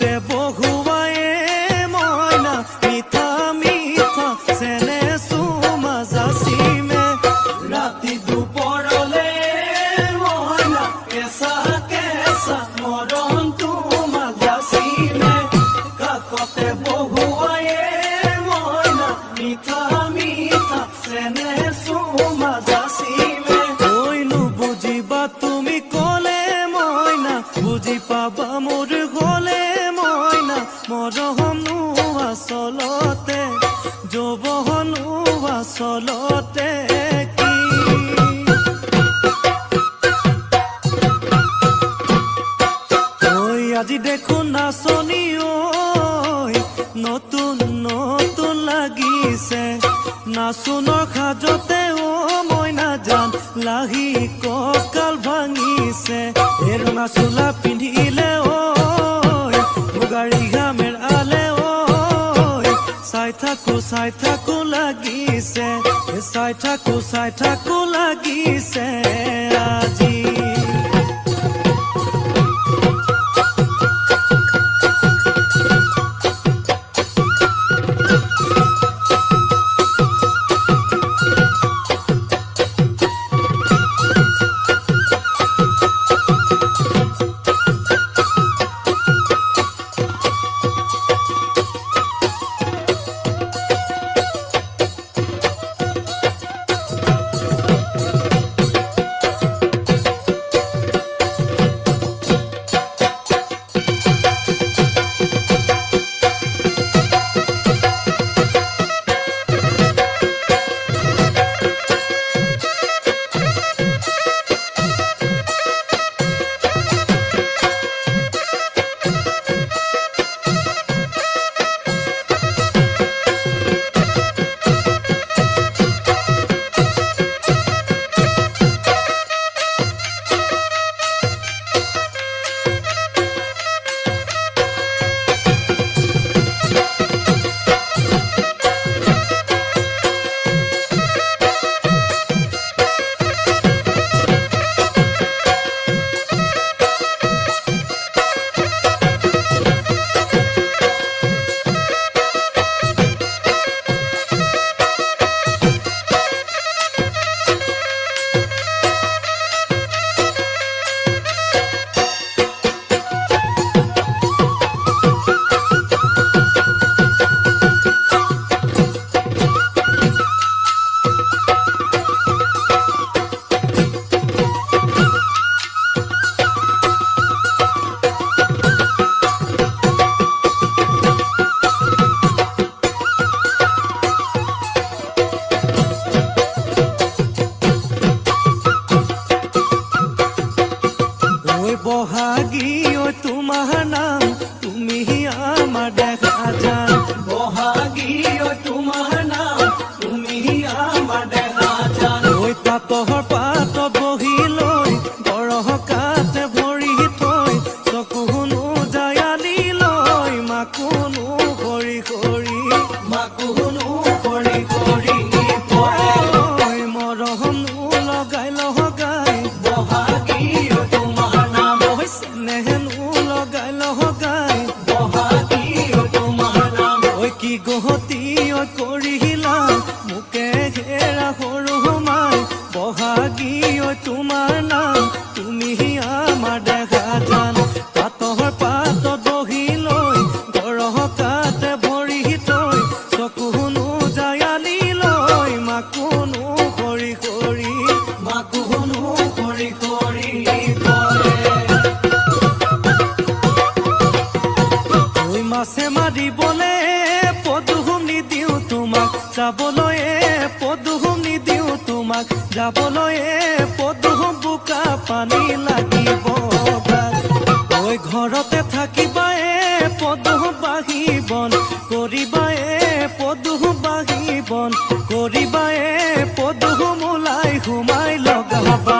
কাষতে বহুৱায়ে মইনা মিঠা মিঠা চেনে চুমা যাচিমে ৰাতি দুপৰলে মইনা কেঁচা কেঁচা মৰম তোমাক যাচিমে কাষতে বহুৱায়ে মইনা মিঠা মিঠা চেনে চুমা যাচিমে কৈনো বুজিবা তুমি ক'লে মইনা বুজি পাবা মোৰ গ'লে মইনা মৰমনো আচলতে যৌৱনো আচলতে কি ঐ আজি দেখোন নাচনি ঐ নতুন নতুন লাগিছে নাচোনৰ সাজতে অ মইনা জান লাহি কঁকাল ভাঙিছে এই ৰঙা চোলা পিন্ধিলে ঐ মুগাৰী ঘামেৰ আলে ঐ চাই থাকো লাগিছে চাই থাকো লাগিছে আজি বহাগী ঐ তোমাৰ নাম তুমি আমাৰ দেখা যান বহাগী ঐ তোমাৰ নাম তুমি আমাৰ দেখা যান ঐ পাতৰ পাত বহি লৈ বৰহকাতে ভৰি থৈ চকুনো জায়ালি লৈ মাকুনো কৰি কৰি মাকুনো কৰি কৰি মৰমনো লগাই লগাই বহাগী কি গহতি কৰিলা মোকে ঘেৰা সৰু সোমাই বহাগী তোমাৰ নাম তুমি আমাৰ দেখা যান পাতৰ পাত বহি লৈ গৰহকাতে ভৰি থৈ চকুনো জায়ালি লৈ মাকুনো কৰি কৰি মাকুনো কৰি কৰি মাছে মাৰিবলে পদুম নিদিওঁ তোমাক যাবলৈ পদুম নিদিওঁ তোমাক যাবলৈ পদুম বোকা পানী লাগিব ঐ ঘৰতে থাকিবা পদুম বাঢ়ি বন কৰিবা পদুম বাঢ়ি বন কৰিবা পদুম ওলাই সোমাই লগাবা